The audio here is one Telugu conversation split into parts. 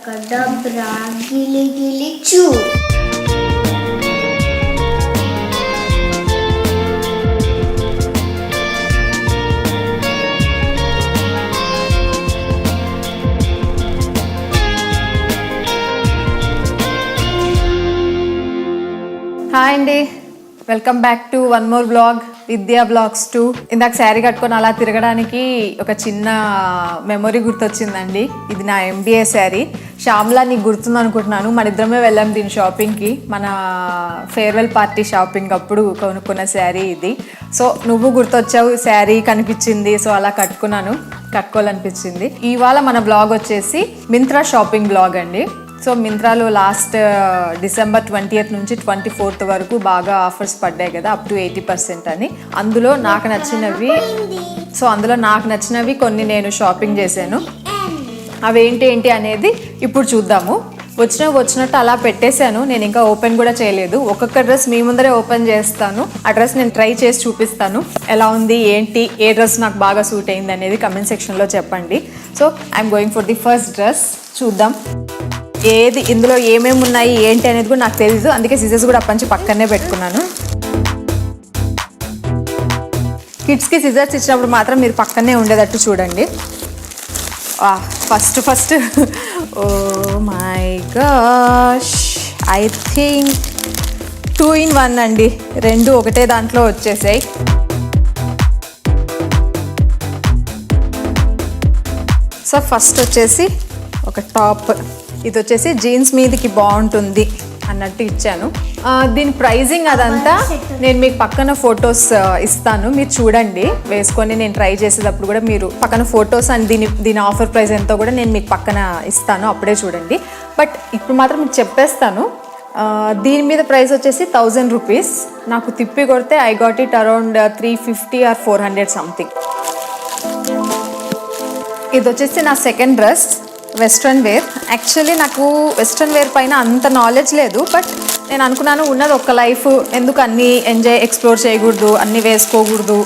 Abracadabra, gili gili choo. Hi అండి, welcome back to one more vlog Vidya vlogs 2. ఇందాక శారీ కట్టుకొని అలా తిరగడానికి ఒక చిన్న మెమొరీ గుర్తొచ్చిందండి. ఇది నా MBA శారీ. శ్యామ్లా నీకు గుర్తుంది అనుకుంటున్నాను, మన ఇద్దరమే వెళ్ళాం దీని షాపింగ్కి, మన ఫేర్వెల్ పార్టీ షాపింగ్ అప్పుడు కొనుక్కున్న శారీ ఇది. సో నువ్వు గుర్తొచ్చావు, శారీ కనిపించింది, సో అలా కట్టుకోవాలనిపించింది. ఇవాళ మన బ్లాగ్ వచ్చేసి మింత్రా షాపింగ్ బ్లాగ్ అండి. సో మింత్రాలో లాస్ట్ డిసెంబర్ 20th నుంచి 24th వరకు బాగా ఆఫర్స్ పడ్డాయి కదా, అప్ టు 80% అని. అందులో నాకు నచ్చినవి కొన్ని నేను షాపింగ్ చేశాను. అవి ఏంటి అనేది ఇప్పుడు చూద్దాము. వచ్చినట్టు అలా పెట్టేశాను, నేను ఇంకా ఓపెన్ కూడా చేయలేదు. ఒక్కొక్క డ్రెస్ మీ ముందరే ఓపెన్ చేస్తాను. ఆ డ్రెస్ నేను ట్రై చేసి చూపిస్తాను, ఎలా ఉంది ఏంటి, ఏ డ్రెస్ నాకు బాగా సూట్ అయింది అనేది కమెంట్ సెక్షన్లో చెప్పండి. So I'm going for the first dress. చూద్దాం ఏది ఇందులో ఏమేమి ఉన్నాయి ఏంటి అనేది కూడా నాకు తెలీదు, అందుకే సిజర్స్ కూడా అప్పటి పక్కనే పెట్టుకున్నాను. కిడ్స్కి సిజర్స్ ఇచ్చినప్పుడు మాత్రం మీరు పక్కనే ఉండేటట్టు చూడండి. First oh my gosh, I think 2 in 1 అండి, రెండు ఒకటే దాంట్లో వచ్చేసాయి. సో ఫస్ట్ వచ్చేసి ఒక టాప్, ఇది వచ్చేసి జీన్స్ మీదకి బాగుంటుంది అన్నట్టు ఇచ్చాను. దీని ప్రైజింగ్ అదంతా నేను మీకు పక్కన ఫొటోస్ ఇస్తాను, మీరు చూడండి వేసుకొని. నేను ట్రై చేసేటప్పుడు కూడా మీరు పక్కన ఫొటోస్ అండ్ దీని ఆఫర్ ప్రైస్ ఎంతో కూడా నేను మీకు పక్కన ఇస్తాను, అప్పుడే చూడండి. బట్ ఇప్పుడు మాత్రం మీకు చెప్పేస్తాను, దీని మీద ప్రైస్ వచ్చేసి 1000 రూపీస్. నాకు తిప్పి కొడితే I got it around 350 or 400 something. ఇది వచ్చేసి నా second dress, western wear. Actually నాకు వెస్ట్రన్ వేర్ పైన అంత నాలెడ్జ్ లేదు, బట్ నేను అనుకున్నాను ఉన్నది ఒక్క లైఫ్, ఎందుకు అన్నీ ఎక్స్ప్లోర్ చేయకూడదు, అన్నీ వేసుకోకూడదు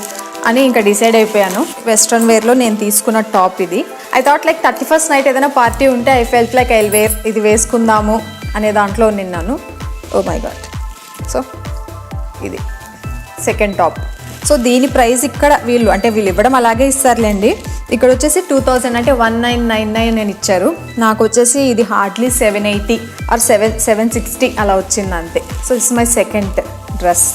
అని ఇంకా డిసైడ్ అయిపోయాను. వెస్ట్రన్ వేర్లో నేను తీసుకున్న టాప్ ఇది. I thought like 31st night ఏదైనా పార్టీ ఉంటే I felt like I wear, ఇది వేసుకుందాము అనే దాంట్లో నిన్నాను. Oh my god. సో ఇది సెకండ్ టాప్. సో దీని ప్రైస్ ఇక్కడ వీళ్ళు ఇవ్వడం అలాగే ఇస్తారులేండి. ఇక్కడ వచ్చేసి 2000 అంటే 1999 అని ఇచ్చారు. నాకు వచ్చేసి ఇది హార్డ్లీ 780 or 760 అలా వచ్చింది అంతే. So this my second dress.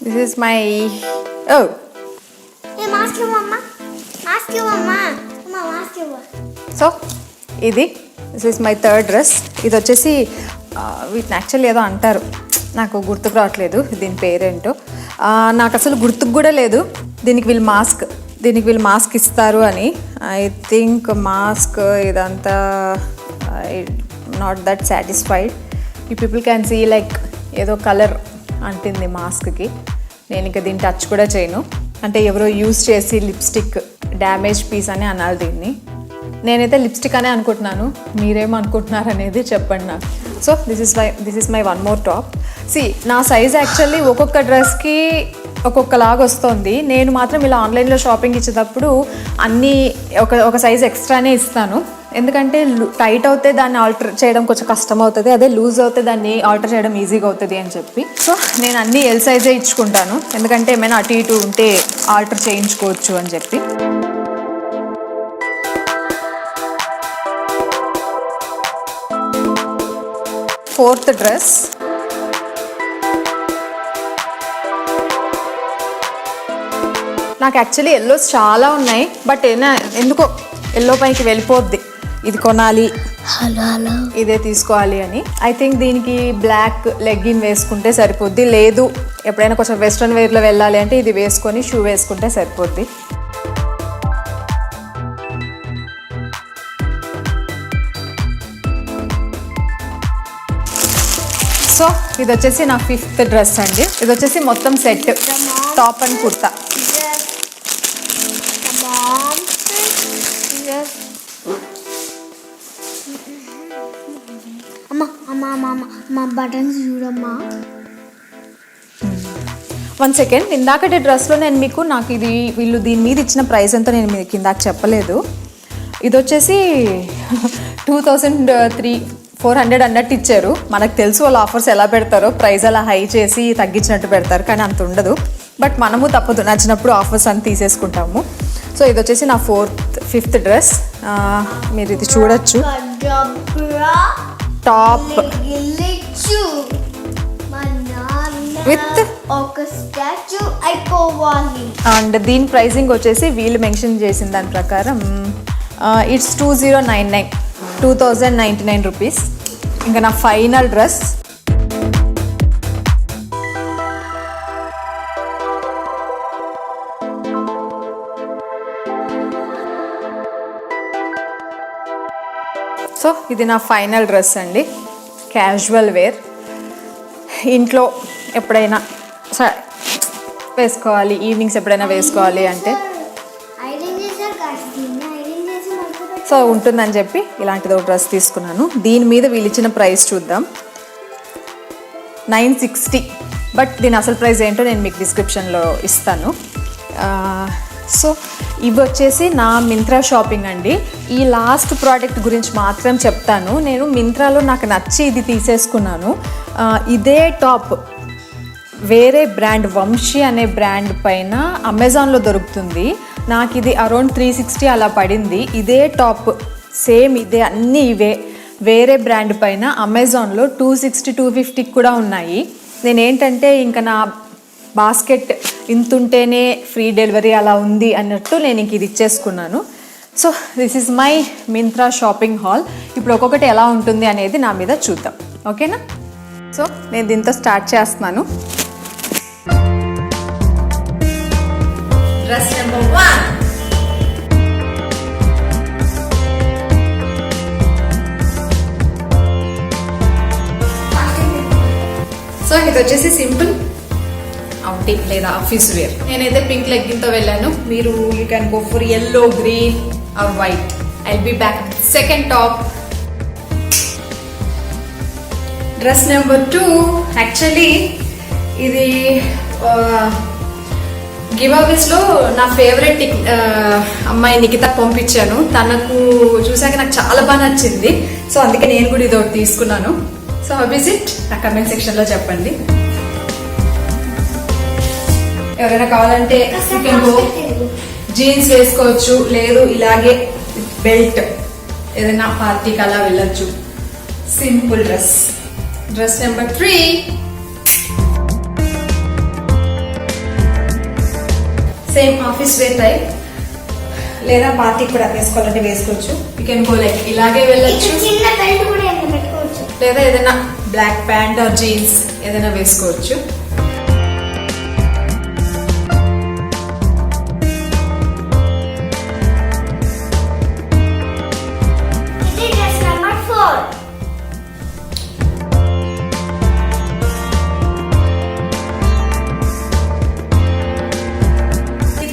This is my so ఇది this is my third dress. ఇది వచ్చేసి వీటిని యాక్చువల్లీ ఏదో అంటారు, నాకు గుర్తుకు రావట్లేదు దీని పేరేంటో. నాకు అసలు గుర్తుకు కూడా లేదు. దీనికి వీళ్ళు మాస్క్ ఇస్తారు అని. ఐ థింక్ మాస్క్ ఇదంతా నాట్ దట్ సాటిస్ఫైడ్. ఈ పీపుల్ క్యాన్ సీ లైక్ ఏదో కలర్ అంటింది మాస్క్కి. నేను ఇంకా దీన్ని టచ్ కూడా చేయను. అంటే ఎవరో యూజ్ చేసి లిప్స్టిక్ డ్యామేజ్ పీస్ అని అనాలి దీన్ని. నేనైతే లిప్స్టిక్ అనే అనుకుంటున్నాను, మీరేమనుకుంటున్నారు అనేది చెప్పండి నాకు. So this is my one more top. నా సైజ్ యాక్చువల్లీ ఒక్కొక్క డ్రెస్కి ఒక్కొక్కలాగా వస్తుంది. నేను మాత్రం ఇలా ఆన్లైన్లో షాపింగ్ ఇచ్చేటప్పుడు అన్నీ ఒక సైజ్ ఎక్స్ట్రానే ఇస్తాను, ఎందుకంటే టైట్ అవుతే దాన్ని ఆల్టర్ చేయడం కొంచెం కష్టం అవుతుంది, అదే లూజ్ అవుతే దాన్ని ఆల్టర్ చేయడం ఈజీగా అవుతుంది అని చెప్పి. సో నేను అన్నీ ఎల్ సైజే ఇచ్చుకుంటాను, ఎందుకంటే ఏమైనా అటు ఇటు ఉంటే ఆల్టర్ చేయించుకోవచ్చు అని చెప్పి. Fourth dress. నాకు యాక్చువల్లీ ఎల్లోస్ చాలా ఉన్నాయి, బట్ ఎందుకో ఎల్లో పైకి వెళ్ళిపోద్ది, ఇది కొనాలి, ఇదే తీసుకోవాలి అని. ఐ థింక్ దీనికి బ్లాక్ లెగ్గిన్ వేసుకుంటే సరిపోద్ది, లేదు ఎప్పుడైనా కొంచెం వెస్ట్రన్ వేర్లో వెళ్ళాలి అంటే ఇది వేసుకొని షూ వేసుకుంటే సరిపోద్ది. సో ఇది వచ్చేసి నా 5th డ్రెస్ అండి. ఇది వచ్చేసి మొత్తం సెట్, టాప్ అండ్ కుర్తా. అమ్మా బటన్స్ చూడమ్మా. 1 సెకండ్, ఇందాకటి డ్రెస్లో నాకు ఇది వీళ్ళు దీని మీద ఇచ్చిన ప్రైస్ ఎంతో నేను మీకు ఇందాక చెప్పలేదు. ఇది వచ్చేసి 2,400 అన్నట్టు ఇచ్చారు. మనకు తెలుసు వాళ్ళు ఆఫర్స్ ఎలా పెడతారో, ప్రైస్ అలా హై చేసి తగ్గించినట్టు పెడతారు, కానీ అంత ఉండదు. బట్ మనము తప్పదు, నచ్చినప్పుడు ఆఫర్స్ అని తీసేసుకుంటాము. సో ఇది వచ్చేసి నా 5th డ్రెస్. మీరు ఇది చూడొచ్చు. టాప్ విత్ ఒక స్టాచ్యూ అయిపోవాలి. అండ్ దీని ప్రైసింగ్ వచ్చేసి వీళ్ళు మెన్షన్ చేసిన దాని ప్రకారం ఇట్స్ 2099 రూపీస్. ఇంకా నా ఫైనల్ డ్రెస్. సో ఇది నా ఫైనల్ డ్రెస్ అండి, క్యాజువల్ వేర్. ఇంట్లో ఎప్పుడైనా వేసుకోవాలి, ఈవినింగ్స్ ఎప్పుడైనా వేసుకోవాలి అంటే సో ఉంటుందని చెప్పి ఇలాంటిది ఒక డ్రెస్ తీసుకున్నాను. దీని మీద వీళ్ళు ఇచ్చిన ప్రైస్ చూద్దాం, 960. బట్ దీని అసలు ప్రైస్ ఏంటో నేను మీకు డిస్క్రిప్షన్లో ఇస్తాను. సో ఇవి వచ్చేసి నా మింత్రా షాపింగ్ అండి. ఈ లాస్ట్ ప్రోడక్ట్ గురించి మాత్రం చెప్తాను. నేను మింత్రాలో నాకు నచ్చి ఇది తీసేసుకున్నాను. ఇదే టాప్ వేరే బ్రాండ్, వంశీ అనే బ్రాండ్ పైన అమెజాన్లో దొరుకుతుంది. నాకు ఇది అరౌండ్ 360 అలా పడింది. ఇదే టాప్ సేమ్ ఇదే, అన్నీ ఇవే, వేరే బ్రాండ్ పైన అమెజాన్లో 260, 250 కూడా ఉన్నాయి. నేనేంటంటే ఇంకా నా బాస్కెట్ ఇంతుంటేనే ఫ్రీ డెలివరీ అలా ఉంది అన్నట్టు నేను ఇంక ఇది ఇచ్చేసుకున్నాను. So this is my Myntra shopping haul. ఇప్పుడు ఒక్కొక్కటి ఎలా ఉంటుంది అనేది నా మీద చూద్దాం, ఓకేనా? సో నేను దీంతో స్టార్ట్ చేస్తున్నాను. Dress number 1. సో ఇది వచ్చేసి సింపుల్ అవుటింగ్ లేదా ఆఫీస్ వేర్. నేనైతే పింక్ లెగ్గిన్తో వెళ్ళాను. మీరు you can go for yellow, green or white. I'll be back with second top. Dress number 2. Actually ఇది గివ్ అవేస్లో నా ఫేవరెట్ అమ్మాయి నిఖిత పంపించాను. తనకు చూసాక నాకు చాలా బాగా నచ్చింది. సో అందుకే నేను కూడా ఇది ఒకటి తీసుకున్నాను. సో హౌ ఇస్ ఇట్ నా కమెంట్ సెక్షన్లో చెప్పండి. ఎవరైనా కావాలంటే జీన్స్ వేసుకోవచ్చు, లేదు ఇలాగే బెల్ట్ ఏదైనా పార్టీకి అలా వెళ్ళొచ్చు. Simple dress. Dress number 3. Same office wear type, లేదా పార్టీకి కూడా వేసుకోవాలంటే వేసుకోవచ్చు. యూ కెన్ గో లైక్ ఇలాగే వెళ్ళొచ్చు, లేదా ఏదైనా బ్లాక్ ప్యాంట్ ఆర్ జీన్స్ ఏదైనా వేసుకోవచ్చు.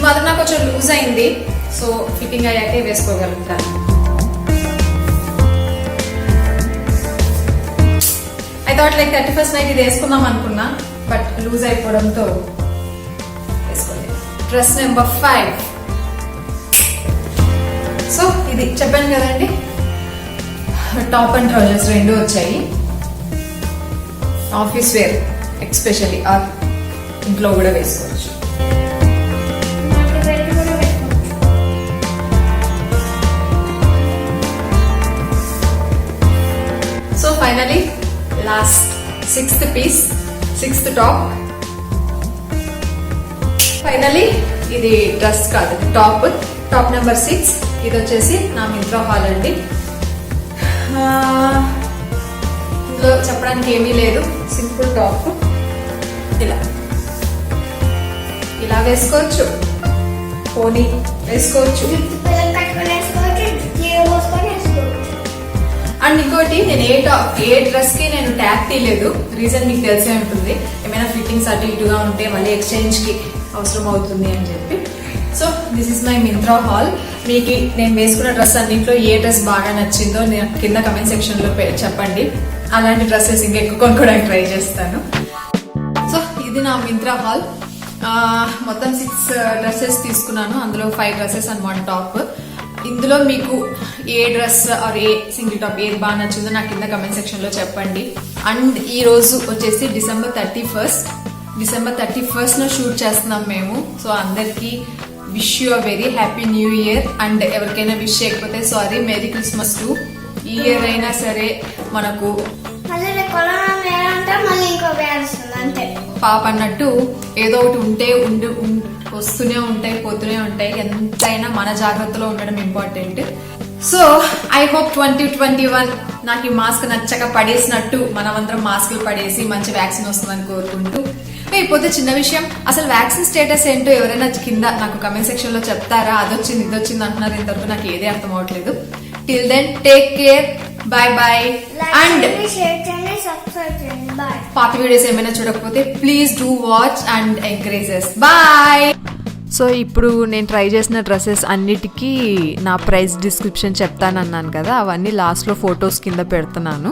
మాత్రం నాకు కొంచెం లూజ్ అయింది, సో ఫిట్టింగ్ అయ్యాకే వేసుకోగలుగుతాను. I thought like 31st night ఇది వేసుకుందాం అనుకున్నా, బట్ లూజ్ అయిపోవడంతో వేసుకోలేదు. Dress number 5. సో ఇది చెప్పాను కదండి, టాప్ అండ్ ట్రౌజర్స్ రెండు వచ్చాయి. ఆఫీస్ వేర్ ఎక్స్పెషల్లీ, ఇంట్లో కూడా వేసుకోవచ్చు. So finally last 6th piece, 6th top. Finally ఇది డ్రెస్ కాదు, టాప్ నెంబర్ 6. ఇది వచ్చేసి నా మింత్రా హాల్ అండి. ఇందులో చెప్పడానికి ఏమీ లేదు, సింపుల్ టాప్. ఇలా వేసుకోవచ్చు, పోనీ వేసుకోవచ్చు. అండ్ ఇంకోటి, నేను ఏ డ్రెస్ కి నేను ట్యాగ్ తీయలేదు. రీజన్ మీకు తెలిసే ఉంటుంది, ఏమైనా ఫిట్టింగ్స్ అటు ఇటుగా ఉంటే మళ్ళీ ఎక్స్చేంజ్ కి అవసరం అవుతుంది అని చెప్పి. So this is my Myntra hall. మీకు నేను వేసుకున్న డ్రెస్ అన్నింటిలో ఏ డ్రెస్ బాగా నచ్చిందో నేను కింద కమెంట్ సెక్షన్ లో చెప్పండి. అలాంటి డ్రెస్సెస్ ఇంకెక్కువ కొనుక్కోవడానికి ట్రై చేస్తాను. సో ఇది నా మింత్రా హాల్. మొత్తం 6 డ్రెస్సెస్ తీసుకున్నాను. అందులో 5 డ్రెస్సెస్ అనమాట టాప్. ఇందులో మీకు a dress or a single top ఏది బాగా నచ్చిందో నాకు కింద కమెంట్ సెక్షన్ లో చెప్పండి. అండ్ ఈ రోజు వచ్చేసి డిసెంబర్ 31st షూట్ చేస్తున్నాం మేము. సో అందరికి wish you a very happy new year. And ఎవరికైనా విష్ చేయకపోతే సారీ, మేరీ క్రిస్మస్ టు. ఈ ఇయర్ అయినా సరే మనకు పాప అన్నట్టు ఏదో ఒకటి ఉంటే వస్తూనే ఉంటాయి, పోతూనే ఉంటాయి. ఎంతైనా మన జాగ్రత్తలో ఉండడం ఇంపార్టెంట్. సో ఐ హోప్ 2021 నాకు ఈ మాస్క్ నచ్చక పడేసినట్టు మనమందరం మాస్కులు పడేసి మంచి వ్యాక్సిన్ వస్తుందని కోరుకుంటూ, అయిపోతే చిన్న విషయం, అసలు వ్యాక్సిన్ స్టేటస్ ఏంటో ఎవరైనా కింద నాకు కమెంట్ సెక్షన్ లో చెప్తారా? అదొచ్చింది ఇదొచ్చింది అంటున్నారు. ఇంతవరకు నాకు ఏదే అర్థం అవట్లేదు. Till then take care, bye bye. And పాత వీడియోస్ ఏమైనా చూడకపోతే please do watch and encourages. Bye. So ఇప్పుడు నేను ట్రై చేసిన డ్రెస్సెస్ అన్నిటికీ నా ప్రైస్ డిస్క్రిప్షన్ చెప్తానన్నాను కదా, అవన్నీ లాస్ట్లో ఫొటోస్ కింద పెడుతున్నాను.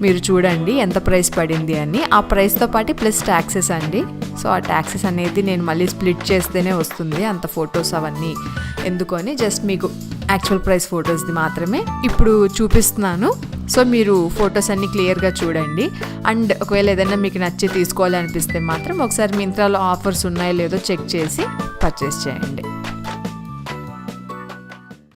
మీరు చూడండి ఎంత ప్రైస్ పడింది అని. ఆ ప్రైస్తో పాటు ప్లస్ ట్యాక్సెస్ అండి. సో ఆ ట్యాక్సెస్ అనేది నేను మళ్ళీ స్ప్లిట్ చేస్తేనే వస్తుంది. అంత ఫొటోస్ అవన్నీ ఎందుకని జస్ట్ మీకు యాక్చువల్ ప్రైస్ ఫొటోస్ది మాత్రమే ఇప్పుడు చూపిస్తున్నాను. సో మీరు ఫొటోస్ అన్ని క్లియర్గా చూడండి. అండ్ ఒకవేళ ఏదైనా మీకు నచ్చి తీసుకోవాలనిపిస్తే మాత్రం ఒకసారి మింత్రాలో ఆఫర్స్ ఉన్నాయో లేదో చెక్ చేసి పర్చేస్ చేయండి.